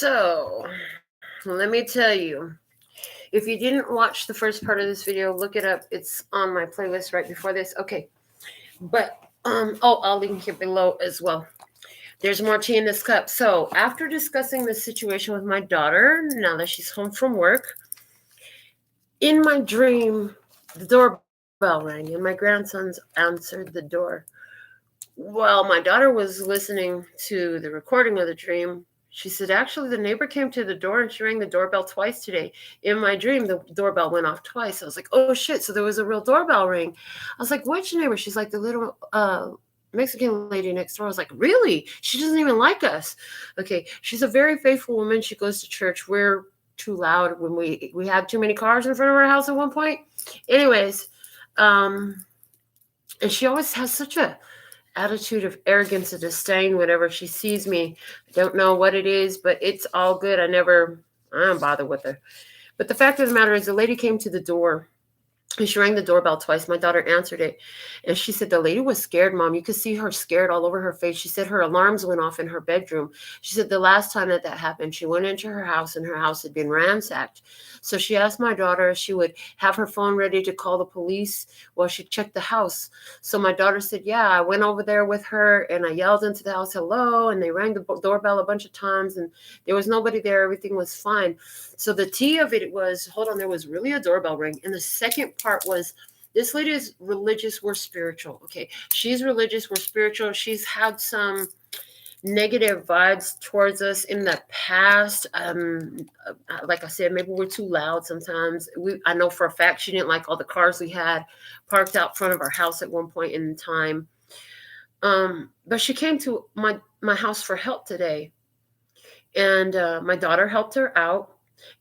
So, let me tell you. If you didn't watch the first part of this video, look it up. It's on my playlist right before this. Okay. But, I'll link it below as well. There's more tea in this cup. So, after discussing the situation with my daughter, now that she's home from work, in my dream, the doorbell rang and my grandsons answered the door. While my daughter was listening to the recording of the dream, she said, actually, the neighbor came to the door and she rang the doorbell twice today. In my dream, the doorbell went off twice. I was like, oh, shit. So there was a real doorbell ring. I was like, which neighbor? She's like, the little Mexican lady next door. I was like, really? She doesn't even like us. Okay. She's a very faithful woman. She goes to church. We're too loud when we had too many cars in front of our house at one point. Anyways, and she always has such a attitude of arrogance and disdain whenever she sees me. I don't know what it is, but it's all good. I don't bother with her. But the fact of the matter is, the lady came to the door and she rang the doorbell twice. My daughter answered it. And she said, the lady was scared, Mom. You could see her scared all over her face. She said her alarms went off in her bedroom. She said the last time that happened, she went into her house and her house had been ransacked. So she asked my daughter if she would have her phone ready to call the police while she checked the house. So my daughter said, yeah, I went over there with her and I yelled into the house, hello. And they rang the doorbell a bunch of times and there was nobody there. Everything was fine. So the tea of it was, there was really a doorbell ring. And the second part was, this lady is religious, we're spiritual. Okay, she's religious, we're spiritual. She's had some negative vibes towards us in the past. Like I said, maybe we're too loud sometimes. I know for a fact she didn't like all the cars we had parked out front of our house at one point in time. But she came to my house for help today. And my daughter helped her out.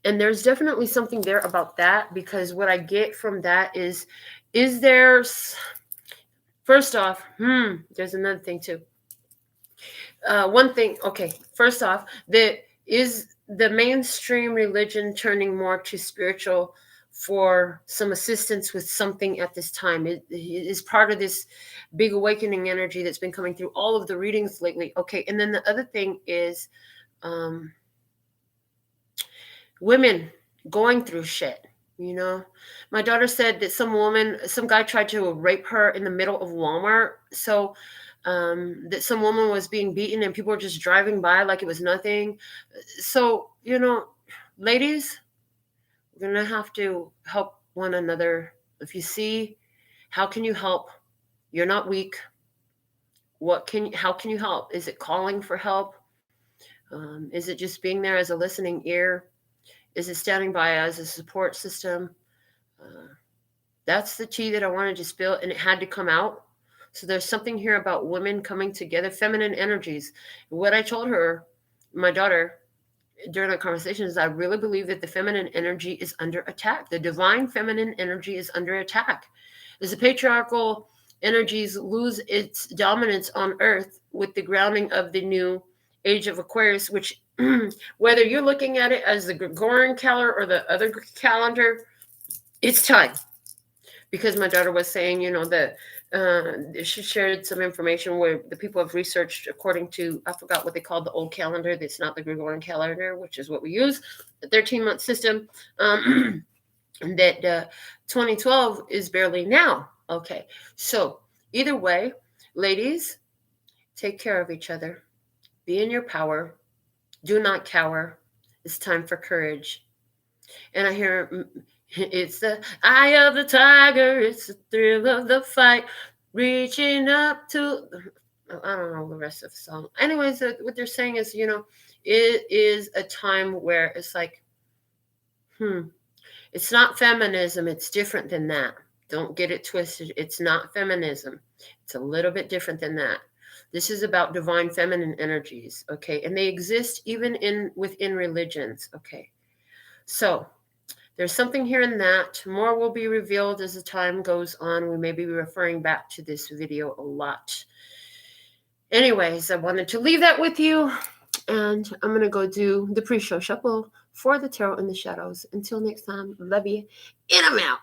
And there's definitely something there about that, because what I get from that is there, first off, there's another thing too. One thing, okay, first off, is the mainstream religion turning more to spiritual for some assistance with something at this time? It is part of this big awakening energy that's been coming through all of the readings lately. Okay, and then the other thing is, women going through shit, my daughter said that some guy tried to rape her in the middle of Walmart. So that some woman was being beaten and people were just driving by like it was nothing. So, ladies, we're going to have to help one another. If you see, how can you help? You're not weak. How can you help? Is it calling for help? Is it just being there as a listening ear? Is it standing by as a support system? That's the tea that I wanted to spill, and it had to come out. So there's something here about women coming together, feminine energies. What I told her, my daughter, during our conversation is I really believe that the feminine energy is under attack. The divine feminine energy is under attack. As the patriarchal energies lose its dominance on Earth with the grounding of the new age of Aquarius, which whether you're looking at it as the Gregorian calendar or the other calendar, it's time. Because my daughter was saying, she shared some information where the people have researched according to, I forgot what they called the old calendar. That's not the Gregorian calendar, which is what we use, the 13-month system, that 2012 is barely now. Okay, so either way, ladies, take care of each other. Be in your power. Do not cower. It's time for courage. And I hear, it's the eye of the tiger. It's the thrill of the fight. Reaching up to, I don't know the rest of the song. Anyways, what they're saying is, it is a time where it's like, it's not feminism. It's different than that. Don't get it twisted. It's not feminism. It's a little bit different than that. This is about divine feminine energies, okay? And they exist even within religions, okay? So there's something here in that. More will be revealed as the time goes on. We may be referring back to this video a lot. Anyways, I wanted to leave that with you. And I'm going to go do the pre-show shuffle for the tarot in the shadows. Until next time, love you. And I'm out.